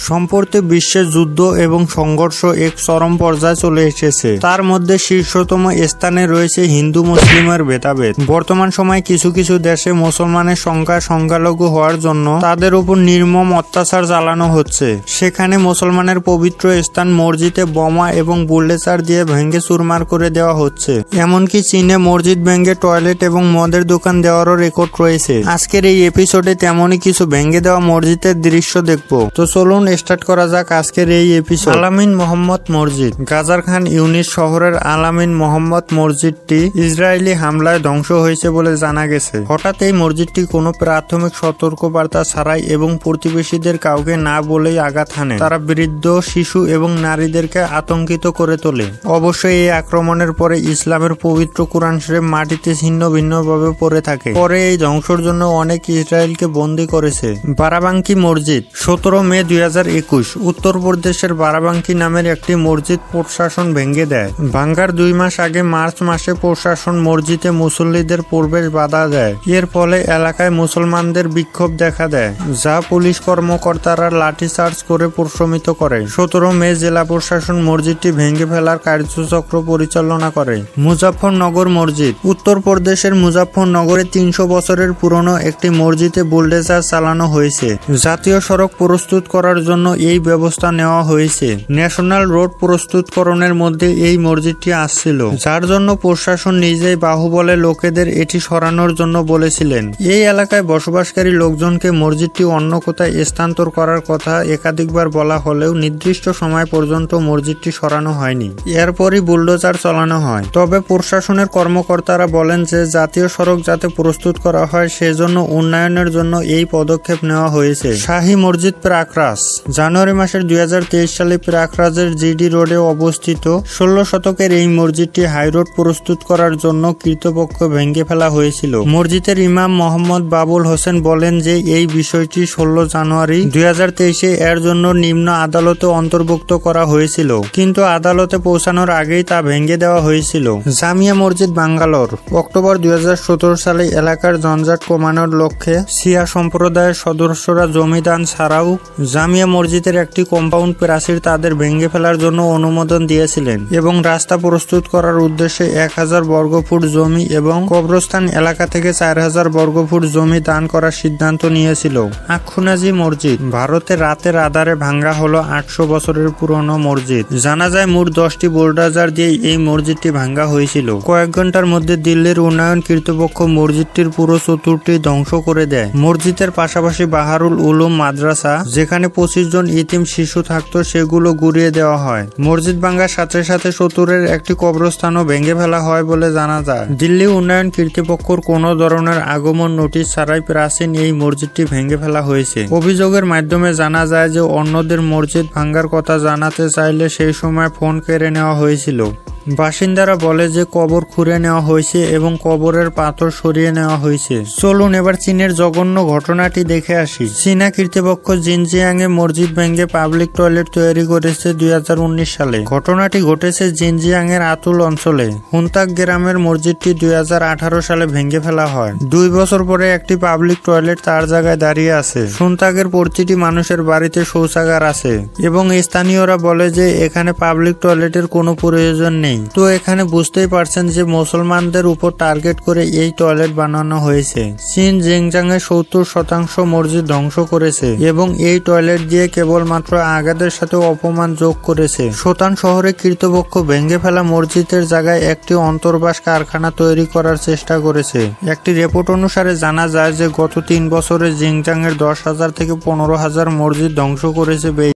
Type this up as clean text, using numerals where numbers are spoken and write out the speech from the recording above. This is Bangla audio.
সম্প্রতি বিশ্বে যুদ্ধ এবং সংঘর্ষ এক চরম পর্যায়ে চলে এসেছে। তার মধ্যে শীর্ষতম স্থানে রয়েছে হিন্দু মুসলিমের ভেদাভেদ। বর্তমান সময়ে কিছু কিছু দেশে মুসলমানের সংখ্যা সংখ্যালঘু হওয়ার জন্য তাদের উপর নির্মম অত্যাচার চালানো হচ্ছে। সেখানে মুসলমানের পবিত্র স্থান মসজিদে বোমা এবং বুল্ডোজার দিয়ে ভেঙে চুরমার করে দেওয়া হচ্ছে। এমনকি চীনে মসজিদ ভেঙে টয়লেট এবং মদের দোকান দেওয়ারও রেকর্ড রয়েছে। আজকের এই এপিসোডে তেমনই কিছু ভেঙে দেওয়া মসজিদের দৃশ্য দেখবো। তো চলুন স্টার্ট করা যাক আজকের এই এপিসোড। আলামিন মোহাম্মদ মসজিদ। গাজার খান ইউনিস শহরের আলামিন মোহাম্মদ মসজিদটি ইসরায়েলি হামলায় ধ্বংস হয়েছে বলে জানা গেছে। হঠাৎ এই মসজিদটি কোনো প্রাথমিক সতর্কবার্তা ছাড়াই এবং প্রতিবেশীদের কাউকে না বলেই আঘাত হানে। তারা বৃদ্ধ, শিশু এবং নারীদেরকে আতঙ্কিত করে তোলে। অবশ্যই এই আক্রমণের পরে ইসলামের পবিত্র কোরআন শরীফ মাটিতে ছিন্ন ভিন্নভাবে পড়ে থাকে। পরে এই ধ্বংসের জন্য অনেক ইসরায়েলকে বন্দী করেছে। বারাবাঙ্কি মসজিদ। 17 মে 2021 উত্তরপ্রদেশের বারাবাঙ্কি নামের একটি মসজিদ প্রশাসন ভেঙে দেয়। ভাঙ্গার 2 মাস আগে মার্চ মাসে প্রশাসন মসজিদে মুসল্লিদের প্রবেশ বাধা দেয়। এর ফলে এলাকায় মুসলমানদের বিক্ষোভ দেখা দেয়, যা পুলিশ কর্মকর্তারা লাঠিচার্জ করে প্রশমিত করে। 17 মে জেলা প্রশাসন মসজিদটি ভেঙে ফেলার কার্যচক্র পরিচালনা করে। মুজাফফরনগর মসজিদ। উত্তরপ্রদেশের মুজাফফরনগরে 300 বছরের পুরনো একটি মসজিদে বুলডোজার চালানো হয়েছে। জাতীয় সড়ক প্রস্তুত করার জন্য এই ব্যবস্থা নেওয়া হয়েছে। ন্যাশনাল রোড প্রস্তুতকরণের মধ্যে এই মসজিদটি আসছিল, যার জন্য প্রশাসন নিজেই বাহুবলে লোকেদের এটি সরানোর জন্য বলেছিলেন। এই এলাকায় বসবাসকারী লোকজনকে মসজিদটি অন্য কোথায় স্থানান্তর করার কথা একাধিকবার বলা হলেও নির্দিষ্ট সময় পর্যন্ত মসজিদটি সরানো হয়নি। এরপরই বুলডোজার চালানো হয়। তবে প্রশাসনের কর্মকর্তারা বলেন যে জাতীয় সড়ক যাতে প্রস্তুত করা হয় সেজন্য উন্নয়নের জন্য এই পদক্ষেপ নেওয়া হয়েছে। শাহী মসজিদ প্রাকরাজ। জানুয়ারি মাসের 2023 সালে প্রাকরাজের জিডি রোডে অবস্থিত 16 শতকের এই মসজিদটি হাইরোড প্রস্তুত করার জন্য কর্তৃপক্ষ ভেঙে ফেলা হয়েছিল। মসজিদের ইমাম মোহাম্মদ বাবুল হোসেন বলেন যে এই বিষয়টি 16 জানুয়ারি 2023 এর জন্য নিম্ন আদালতে অন্তর্ভুক্ত করা হয়েছিল, কিন্তু আদালতে পৌঁছানোর আগেই তা ভেঙে দেওয়া হয়েছিল। জামিয়া মসজিদ বাঙ্গালোর। অক্টোবর 2017 সালে এলাকার জঞ্জাট কমানোর লক্ষ্যে শিয়া সম্প্রদায়ের সদস্যরা জমি দান ছাড়াও জামিয়া মসজিদের একটি কম্পাউন্ড প্রাচীর তাদের ভেঙে ফেলার জন্য অনুমোদন দিয়েছিলেন এবং রাস্তা প্রস্তুত করার উদ্দেশ্যে 1000 বর্গফুট জমি এবং কবরস্থান এলাকা থেকে 4000 বর্গফুট জমি দান করার সিদ্ধান্ত নিয়েছিল। আখুনাজি মসজিদ। ভারতে রাতের আধারে ভাঙ্গা হলো 800 বছরের পুরনো মসজিদ। জানা যায় মোট 10টি বুলডোজার দিয়ে এই মসজিদটি ভাঙ্গা হয়েছিল। কয়েক ঘন্টার মধ্যে দিল্লির উন্নয়ন কর্তৃপক্ষ মসজিদটির পুরো চতুর্থী ধ্বংস করে দেয়। মসজিদের পাশাপাশি বাহারুল উলুম মাদ্রাসা, যেখানে 25 জন ইতিম শিশু থাকতো, সেগুলো গুড়িয়ে দেওয়া হয়। মসজিদ ভাঙ্গার সাথে সাথে সত্তরের একটি কবরস্থানও ভেঙে ফেলা হয় বলে জানা যায়। দিল্লি উন্নয়ন কর্তৃপক্ষের কোনো ধরনের আগমন নোটিশ ছাড়াই প্রাচীন এই মসজিদটি ভেঙে ফেলা হয়েছে। অভিযোগের মাধ্যমে জানা যায় যে অন্যদের মসজিদ ভাঙ্গার কথা জানাতে চাইলে সেই সময় ফোন কেড়ে নেওয়া হয়েছিল। বাসিন্দারা বলে যে কবর খুঁড়ে নেওয়া হয়েছে এবং কবরের পাথর সরিয়ে নেওয়া হয়েছে। চলুন এবার চীনের জঘন্য ঘটনাটি দেখে আসি। চীনা কর্তৃপক্ষ জিনজিয়াং এ মসজিদ ভেঙে পাবলিক টয়লেট তৈরি করেছে 2019 সালে। ঘটনাটি ঘটেছে জিনজিয়াং এর আতুল অঞ্চলে। হুনতাক গ্রামের মসজিদটি 2018 সালে ভেঙে ফেলা হয়। 2 বছর পরে একটি পাবলিক টয়লেট তার জায়গায় দাঁড়িয়ে আছে। হুনতাকের প্রতিটি মানুষের বাড়িতে শৌচাগার আছে এবং স্থানীয়রা বলে যে এখানে পাবলিক টয়লেটের কোনো প্রয়োজন নেই। তো এখানে বুঝতেই পারছেন যে মুসলমানদের উপর টার্গেট করে এই টয়লেট বানানো হয়েছে। চীন জিনজিয়াং এর 70% মসজিদ ধ্বংস করেছে এবং এই টয়লেট দিয়ে কেবলমাত্র আগাদের সাথে অপমান যোগ করেছে। শোতান শহরে কর্তৃপক্ষ ভেঙে ফেলা মসজিদের জায়গায় একটি অন্তর্বাস কারখানা তৈরি করার চেষ্টা করেছে। একটি রিপোর্ট অনুসারে জানা যায় যে গত 3 বছরে জিনজিয়াং এর 10,000 থেকে 15,000 মসজিদ ধ্বংস করেছে।